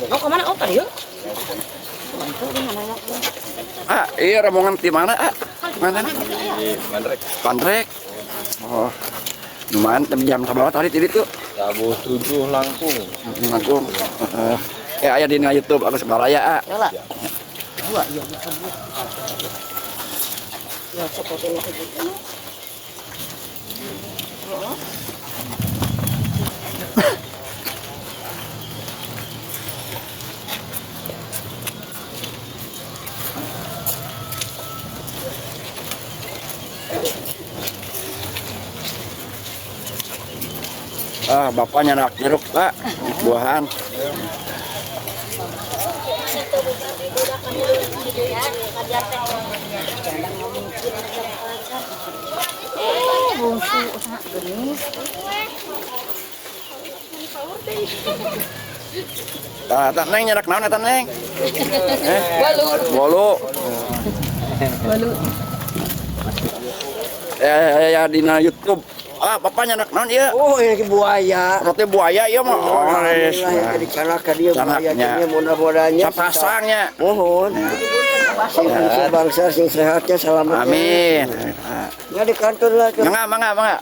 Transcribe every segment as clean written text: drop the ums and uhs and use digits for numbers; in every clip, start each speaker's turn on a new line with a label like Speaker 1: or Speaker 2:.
Speaker 1: Mau kemana? Oh tadi yuk.
Speaker 2: Iya rombongan di mana? Mana?
Speaker 3: Bandrek.
Speaker 2: Bandrek. Oh, lumayan jam berapa tadi tuh?
Speaker 3: Jam 7 langkung.
Speaker 2: Langkung. Aya di YouTube Agus Baraya.
Speaker 1: Yalah. Dua ya bukan. Ya seperti itu.
Speaker 2: Bapaknya anak jeruk, Pak. Buahan.
Speaker 1: Bungsu genis.
Speaker 2: Neng nyerak naon eta Neng?
Speaker 1: Walu.
Speaker 2: Ya dina YouTube. Bapaknya anak naon ieu?
Speaker 4: Oh, ini buaya.
Speaker 2: Roti buaya ieu mah.
Speaker 4: Jadi canakan dia buayanya mudah-mudahannya
Speaker 2: sapasangnya.
Speaker 4: Mohon. Sing bangsa sing sehatnya selamatnya.
Speaker 2: Amin.
Speaker 4: Ya di kantor lah.
Speaker 2: Mangga.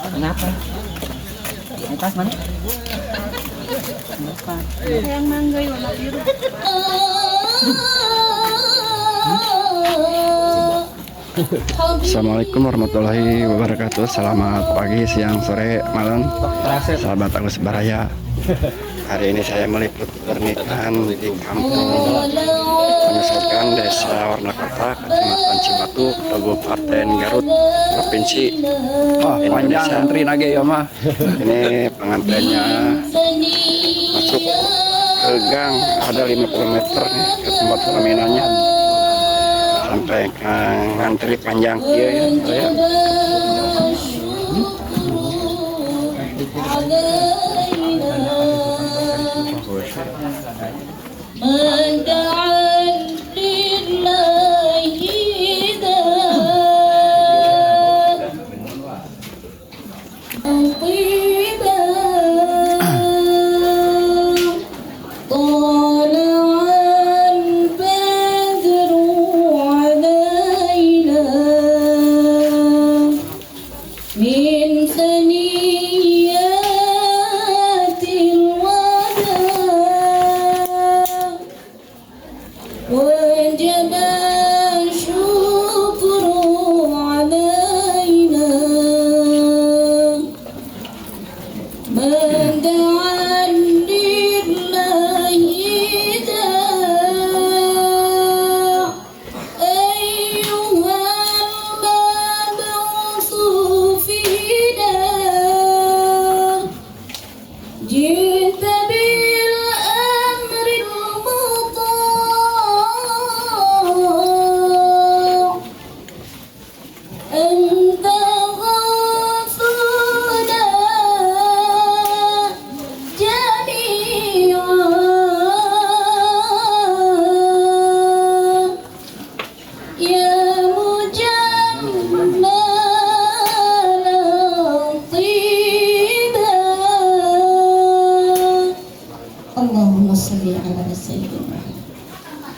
Speaker 1: Kenapa? Atas mana?
Speaker 5: Yang mangga warna biru.
Speaker 2: Assalamualaikum warahmatullahi wabarakatuh. Selamat pagi, siang, sore, malam, sahabat Agus Baraya. Hari ini saya meliput pernikahan di kampung Penyusukan Desa Warnakota, Kecamatan Cibatu, Kabupaten Garut, Provinsi Indonesia. Antri nage ya mah. Ini pengantinnya masuk ke gang, ada 50 meter nih ke tempat perminannya. Sampai ngantri panjang kia ya.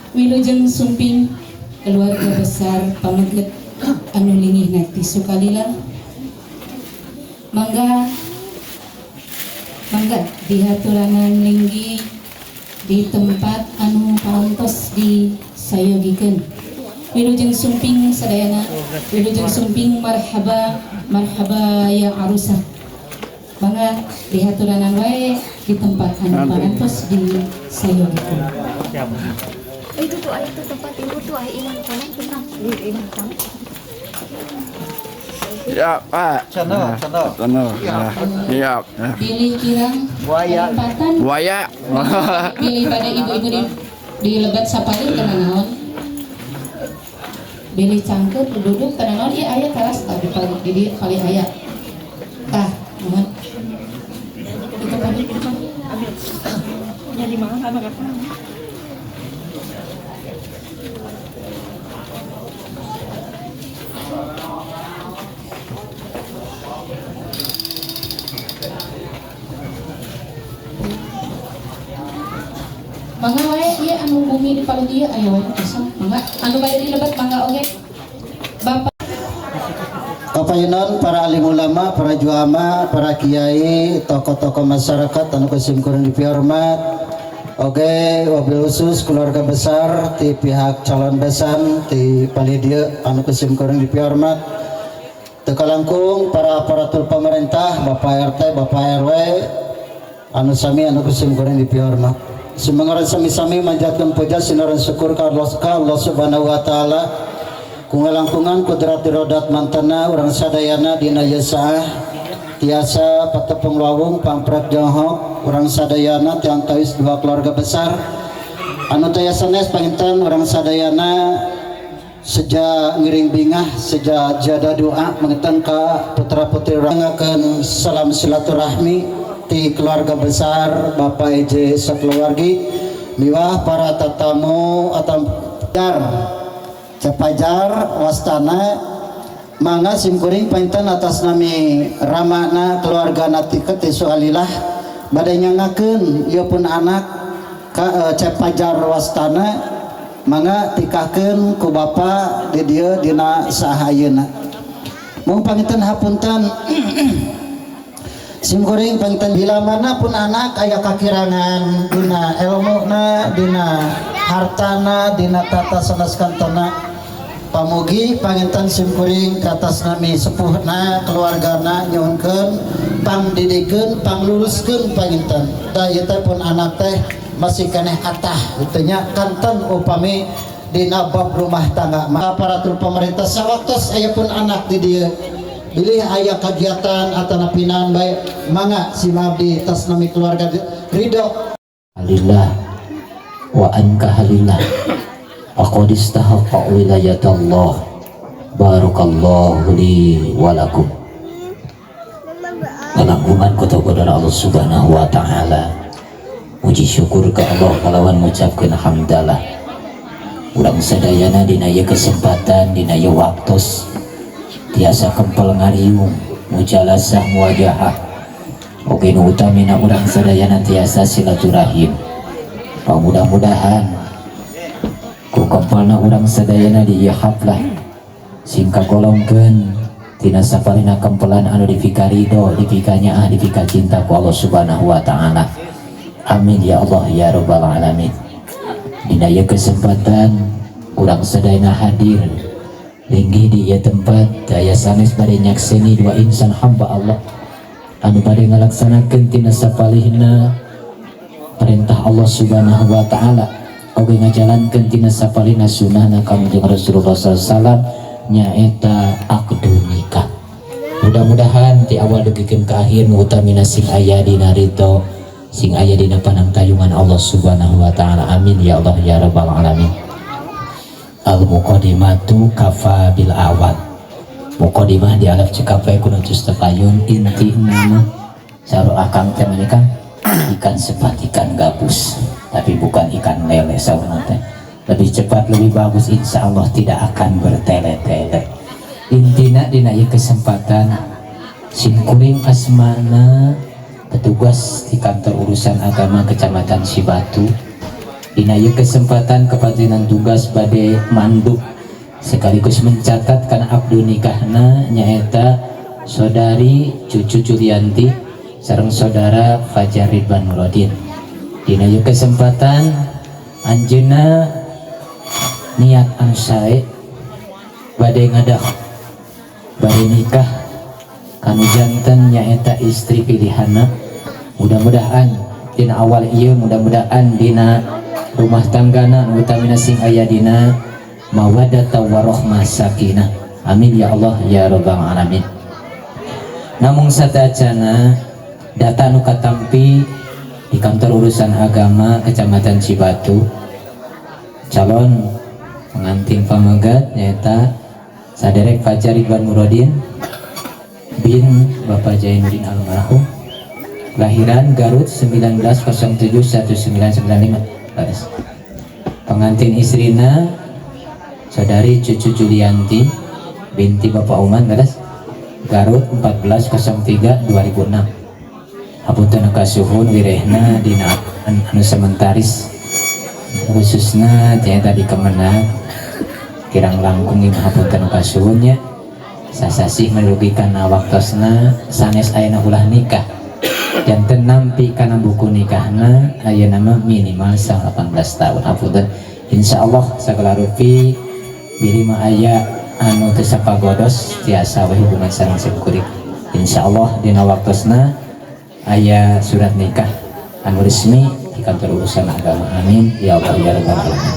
Speaker 5: Wilujeng sumping keluarga besar pameget anu linggih nakti sukalila mangga dihaturanan linggih di tempat anu parantos di sayogikeun. Wilujeng sumping sadayana, wilujeng sumping marhaba marhaba ya arusah. Bangga dihaturanan wae di tempat anu parantos di sayogikeun.
Speaker 6: Itu tuh ayah tuh tempat ibu tuh ayah iman konek tenang di iman konek.
Speaker 2: Ya, Pak.
Speaker 4: Sono.
Speaker 2: Ya. Iya.
Speaker 5: Pilih kirang
Speaker 4: Buaya.
Speaker 5: penempatan,
Speaker 2: Buaya.
Speaker 5: pilih pada ibu-ibu di lebat sapalin kana naon. Pilih cangkeut duduk kana naon ieu aya teras tah di paling aya. Tah, mohon. Itu tadi
Speaker 1: Jadi mana sama kakak?
Speaker 5: mangga wae ieu anu bumi di paling ieu aya wae kosong. Mangga anu bade di lebat mangga oge. Bapak
Speaker 7: Kapayunan para alim ulama, para juama, para kiai, tokoh-tokoh masyarakat anu kusimkureun dipihormat. Oke, wabil khusus keluarga besar di pihak calon besan di palidieu anu kusimkureun dipihormat. Teu kalangkung para aparatur pemerintah, Bapak RT, Bapak RW anu sami anu kusimkureun dipihormat. Semangaran sami-sami manjatkeun puja sinaran syukur ka Allah Subhanahu wa taala. Kungalangkungan kudrat rodat mantana urang sadayana dina yesaah tiasa patepung lawung pamprek Johok urang sadayana tiang tawis dua keluarga besar anu taya sanes panginten urang sadayana sejak ngiring bingah sejak jada doa mengetan ka putra putri rangakeun salam silaturahmi ti keluarga besar Bapak EJ sakeluargi miwah para tatamu atau Cepajar wastana mangga simkuring panten atas nami ramana keluarga natikeun ti sualilah bade nyangakeun ieu pun anak ka Cepajar wastana mangga tikahkeun ku bapa di dieu dina sahayeuna. Mung panginten hapunten simkuring panten bila mana pun anak aya kakirangan dina ilmuna dina hartana dina tata sanes kantona pamugi panginten simkuring katas nami sepuhna keluargana nyuhunkeun pangdidikeun pangluluskeun panginten da ieu teh pun anak teh masih keneh atah kitu nya kanten upami dina bab rumah tangga aparatur pemerintah sawaktos aya pun anak di dieu bilih aya kagiatan atau pinaan baik mangga si mabdi tas nami keluarga ridho
Speaker 8: alillah wa anka halillah faqad istahaqqa wilayatallah barakallahu li wa lakum. Pengagungan kepada Allah Subhanahu wa taala. Puji syukur ke Allah kalawan mengucapkan hamdalah. Urang sadayana dina ieu kesempatan dina ieu waktos tiasa kempel ngariung mujalasah muwajahah oge nu utamina urang sadayana tiasa silaturahim. Mudah-mudahan ku kempelna urang sadayana di ieu haflah sing kagolongkeun tina saparina kempelan anu dipika ridho dipika nyaah dipika cinta ku Allah Subhanahu wa taala. Amin ya Allah ya rabbal alamin. Dina ieu kesempatan urang sadayana hadir linggih di ieu tempat daya sanes bade nyakseni dua insan hamba Allah anu bade ngalaksanakeun tina sapalihna perintah Allah Subhanahu wa taala oge ngajalankeun tina sapalihna sunnahna Kangjeng Rasulullah sallallahu nyaeta akdu nikah. Mudah-mudahan ti awal dugikeun ka akhir utamina sing aya dina ridho sing aya dina panangtayungan Allah Subhanahu wa taala. Amin ya Allah ya rabbal alamin. Al muqaddimatu kafa bil awal. Muqaddimah di alaf cekapai kudu tustapayun inti nama saru akang teh menika ikan sepat ikan gabus tapi bukan ikan lele saurna teh lebih cepat lebih bagus insya Allah tidak akan bertele-tele. Intina dina ieu kesempatan simkuring asmana petugas di kantor urusan agama Kecamatan Sibatu dina ieu kesempatan kepatinan tugas bade manduk sekaligus mencatatkan abdu nikahna nyaeta saudari Cucu Julianti sareng saudara Fajar Ridwan Nurodin Dina ieu kesempatan anjeunna niat anu sae bade ngadah bade nikah kanu janten nyaeta istri pilihanna. Mudah-mudahan dina awal ieu mudah-mudahan dina rumah tanggana anu utamina sing aya dina mawaddata warahmah sakinah. Amin ya Allah ya rabbal alamin. Namung satacana data anu katampi di kantor urusan agama Kecamatan Cibatu, calon pengantin pamagat nyaeta saderek Fajar Ridwan Murodin bin Bapak Jainuddin almarhum, kelahiran Garut 1907-1995. Pengantin istrina saudari Cucu Julianti binti Bapak Uman Garut 1403-2006. Hapunten kasuhun wirehna dina anu sementaris khususna ternyata di Kemenang kirang langkung ieu hapunten kasuhunnya sasasih merugikan waktosna sanes ayeuna ulah nikah janten nampi kana buku nikahna ayeuna mah minimal 18 tahun. Hapunten insyaallah sagala rupi biri mah aya anu teu sapagodos tiasa we hubungan sareng sakuring. Insyaallah dina waktosna aya surat nikah anu resmi di kantor urusan agama. Amin ya Allah ya rabbal alamin.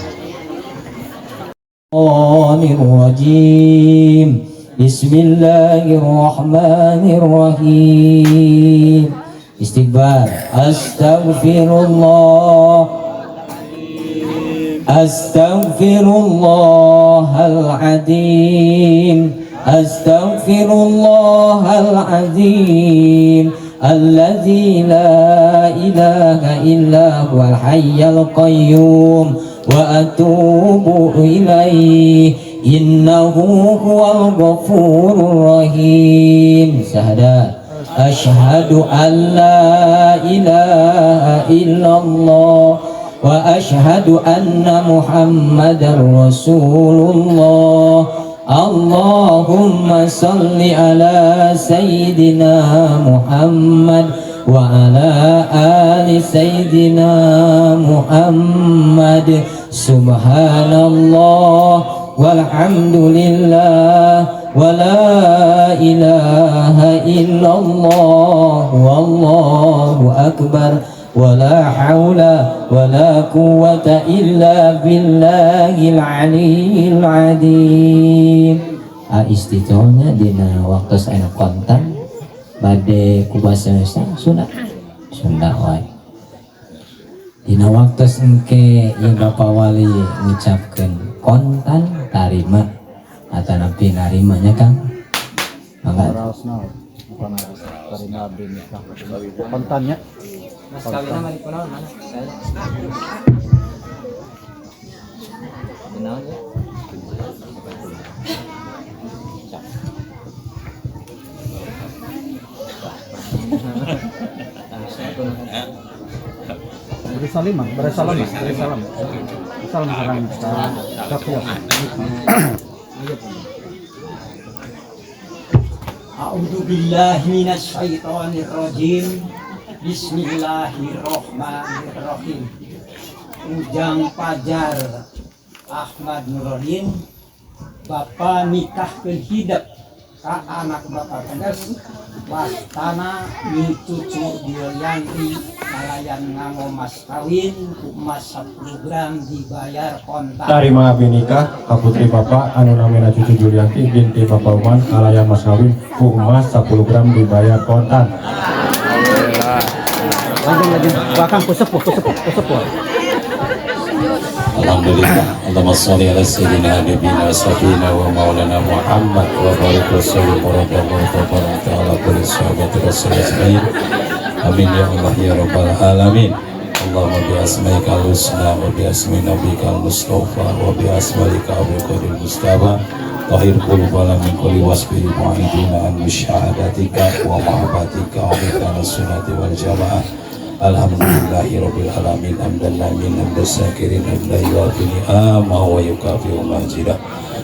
Speaker 8: Bismillahirrahmanirrahim. Istighfar. Astaghfirullahal-azim. Astaghfirullahal-azim. Alladzi la ilaha illa huwal hayyul qayyum wa atubu ilaihi innahu huwal ghafurur rahim. Syahadat asyhadu an la ilaha illallah wa asyhadu anna muhammadar rasulullah. Allahumma salli ala sayyidina Muhammad wa ala ali sayyidina Muhammad. Subhanallah walhamdulillah wa la ilaha illallah wallahu akbar wa la hawla wa la quwwata illa billahil aliyyil azim. Istitonya dina waktu saya kontan bade kubasa Sunda wae dina waktu engke yang Bapak Wali ngucapkeun kontan tarima atau nabi narimanya Kang mangga
Speaker 7: bukan tarima bin kontannya
Speaker 1: Mas kawinna mari kunaon mana? Kunaon ya?
Speaker 7: Berisalam sareng
Speaker 9: A'udzu billahi minasy syaithanir rajim. Bismillahirrahmanirrahim. Ujang Fajar Ahmad Nurodin Bapak nikahkeun hidup ka anak Bapak tegas wastana mi cucu Dilianti nalayan nganggo mas kawin ku emas 10 gram dibayar kontan.
Speaker 3: Tarima binikah ka putri Bapak anu namina Cucu Julianti binti Bapak Uman alayan mas kawin ku emas 10 gram dibayar kontan.
Speaker 7: lanjut bahkan kusepuh.
Speaker 8: Alhamdulillah. Allahumma sholli ala sayyidina nabiyina sayyidina wa maulana Muhammad wa barik wa sallim wa barik ala kulli sahabati rasulillah. Amin ya Allah ya rabbal alamin. Allahumma bi asmaikal husna wa bi asmi nabiyikal mustafa wa bi asmalika abul qadir mustafa tahir qulubana min kulli wasfi mu'idina an musyahadatika wa mahabbatika wa bikana sunnati wal jamaah.
Speaker 3: Alhamdulillahirabbil alamin hamdan lamin hamdan syakirin hamdan yuwafi ni'ama wa yukafi'u mazidah.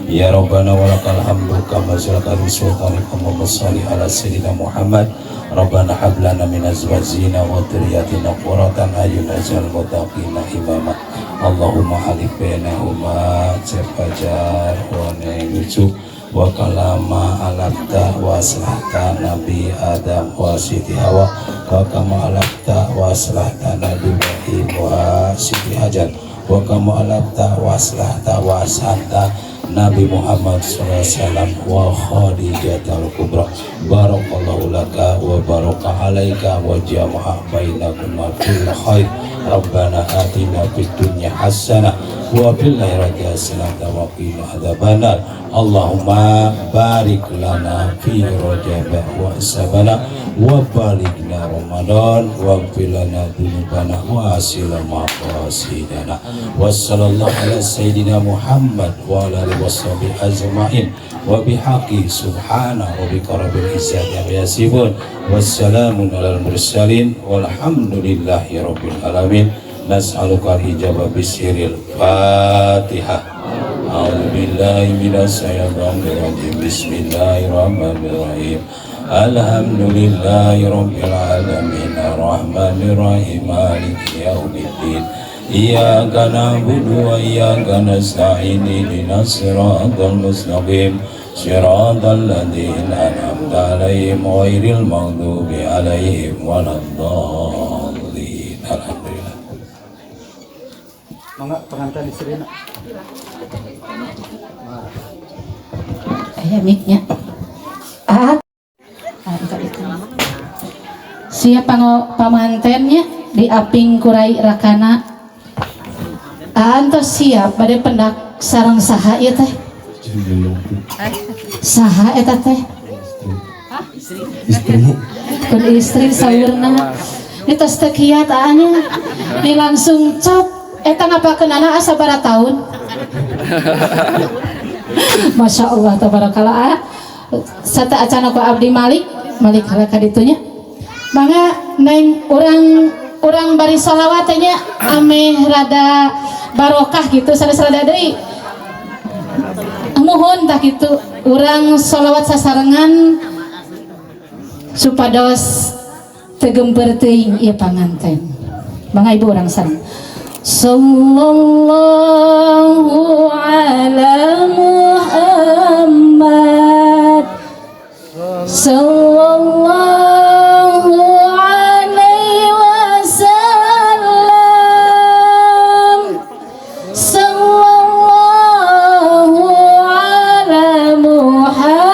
Speaker 3: Ya Rabbana walakal hamdu kama zalakal sultani Muhammad salli ala sayyidina Muhammad. Rabbana hablana min azwajina wa dhurriyyatina qurratan a'yun waj'al muttaqina imama. Allahumma alif bainahuma fajar wa nayujuk wa kalama alafta wa aslahta Nabi Adam wa Siti Hawa wa kama alafta wa aslahta Nabi Ibrahim wa Siti Hajar wa kama alafta wa aslahta wa asanta Nabi Muhammad SAW wa Khadijatul Kubra. Barakallahu laka wa baraka alaika wa jama'a bainakuma fil khair. Rabbana atina fid dunya hasanah wa fil akhirati hasanah wa qina adzabannar. Allahumma barik lana fi Rajab wa Sabana wa balighna Ramadan wa ighfir lana dzunubana wa asil maqasidana. Wassallallahu ala sayyidina Muhammad wa ala alihi washabihi ajma'in wa bihaqqi subhana rabbika rabbil izzati amma yasifun wassalamun alal mursalin walhamdulillahi rabbil alamin. Nas'aluka al-ijabah bisiril Fatihah. A'udzu billahi minasyaitonir rajim. Bismillahirrahmanirrahim. Alhamdulillahi rabbil alamin arrahmanir rahim maliki yaumiddin. Iyyaka na'budu wa iyyaka nasta'in ihdinas siratal mustaqim siratal ladzina an'amta 'alaihim ghairil maghdubi 'alaihim waladdallin. Alhamdulillah.
Speaker 2: Mangga pengantin istrina.
Speaker 5: Ayah mic-nya. Siapa pamantennya di aping kurai rakana. Antos siap pada pendak sarang saha ieu teh. Saha eta teh?
Speaker 3: Istri.
Speaker 5: Kun istri saweurna. Ditos teh kiat anya. Di langsung cop eta ngapakeun anak sabaraha taun? Masya Allah tabarakallah. Sata acana ku abdi Malik halaka ditunya. Mangga neng urang bari shalawatnya ameh rada barokah gitu sareng-sareng deui. Mohon tak gitu urang shalawat sasarengan supados tegempeur teuing ieu panganten. Mangga ibu urang sareng. Sallallahu ala Muhammad sallallahu alaihi wasallam sallallahu ala Muhammad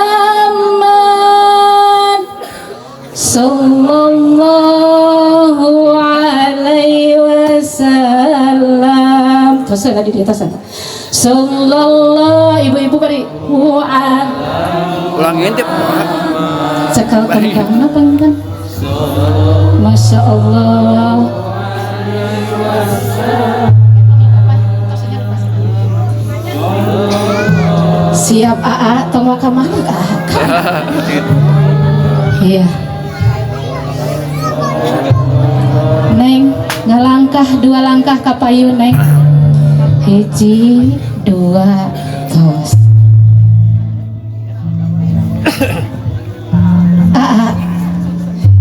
Speaker 5: sallallahu alaihi wasallam. Terus lagi di atas sana. Sallallahu ibu-ibu bari u'an.
Speaker 2: Ulangin tip.
Speaker 5: Sekal pendangna panggan. Masya Allah. Siap AA tong wakamah iya. Neng ngalangkah 2 langkah ka payun neng. 1 2 tos. AA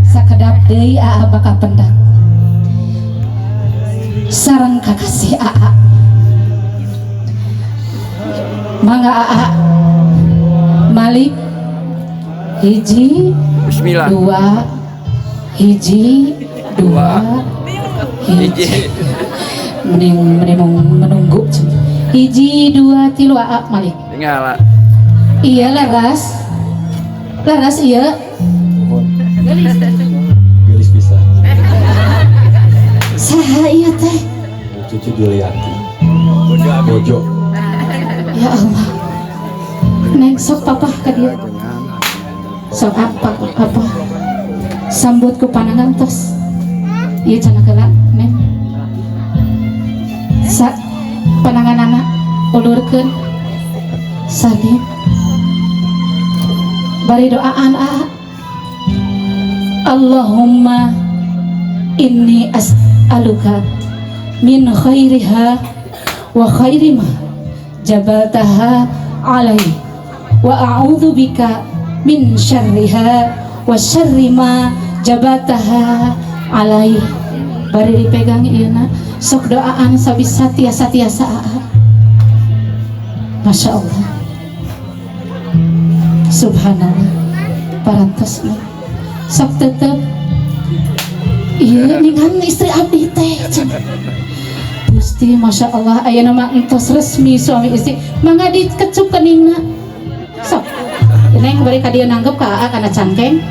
Speaker 5: sakedap deui AA bakal pendak sareng kakasih AA. Mangga AA Malik 1
Speaker 2: Bismillah.
Speaker 5: 2 1 2 mending menunggu 1 2 3 AA Malik.
Speaker 2: Tinggal.
Speaker 5: Iya laras iya.
Speaker 3: Gelis bisa.
Speaker 5: Saha iya teh?
Speaker 3: Cucu Julianti. Bojo.
Speaker 5: Ya Allah. Neng sok papa ka dia. Sok apa? Sambut ku panangan tos. Ieu cenah heula neng. Sa pananganana ulurkeun. Salim. Bari doaan AA. Allahumma inni as'aluka min khairiha wa khairi ma jabaltaha alai wa a'udzu bika min syarriha wa syarri ma jabaltaha alai. Bari dipegang ieu na sok doaan sabisa tiasa-tiasa. Masya Allah, subhanallah, parantosna sok tetep iya ningan istri abdi teh. Gusti Masya Allah, aya nama entos resmi suami istri mangga dikecup keningna sok neng bari ka dieu nanggep ka aa kana cangkeng.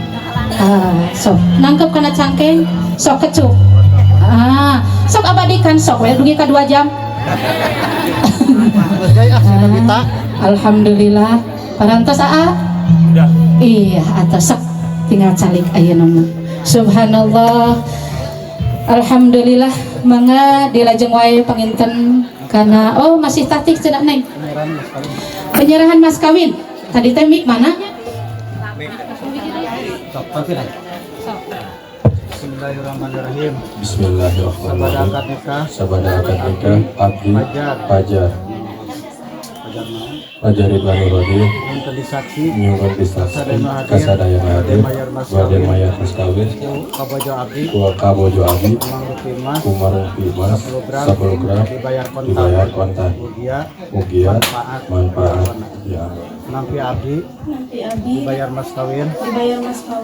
Speaker 5: Sok nangkep kana cangkeng sok kecup. Sok abadikan sok we dugi ka 2 jam. Alhamdulillah parantos aa iya atas sok tinggal calik ayeuna mah. Subhanallah, alhamdulillah. Mangga dilajeng wae panginten karena masih tatik cenah neng penyerahan mas kawin tadi teh mik mana.
Speaker 9: Bismillahirrahmanirrahim.
Speaker 3: Bismillahirrahmanirrahim. Sabada akad nikah abdi Fajar Ridwan Nurudin nyuwun disaksi kasadayana hadir bade mayar mas kawin kabojo abdi kumarungpi mas 10 gram dibayar kontan mugia manfaat ya
Speaker 9: Nampi abdi dibayar mas kawin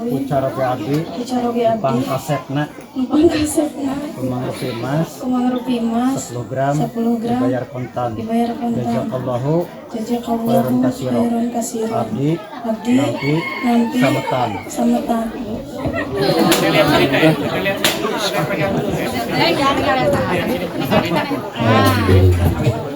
Speaker 9: ucara pe abdi pangkasetna kumangrupi mas 10 gram dibayar kontan jazakallahu khairan kasiro abdi nampi sametan.
Speaker 3: Alhamdulillah.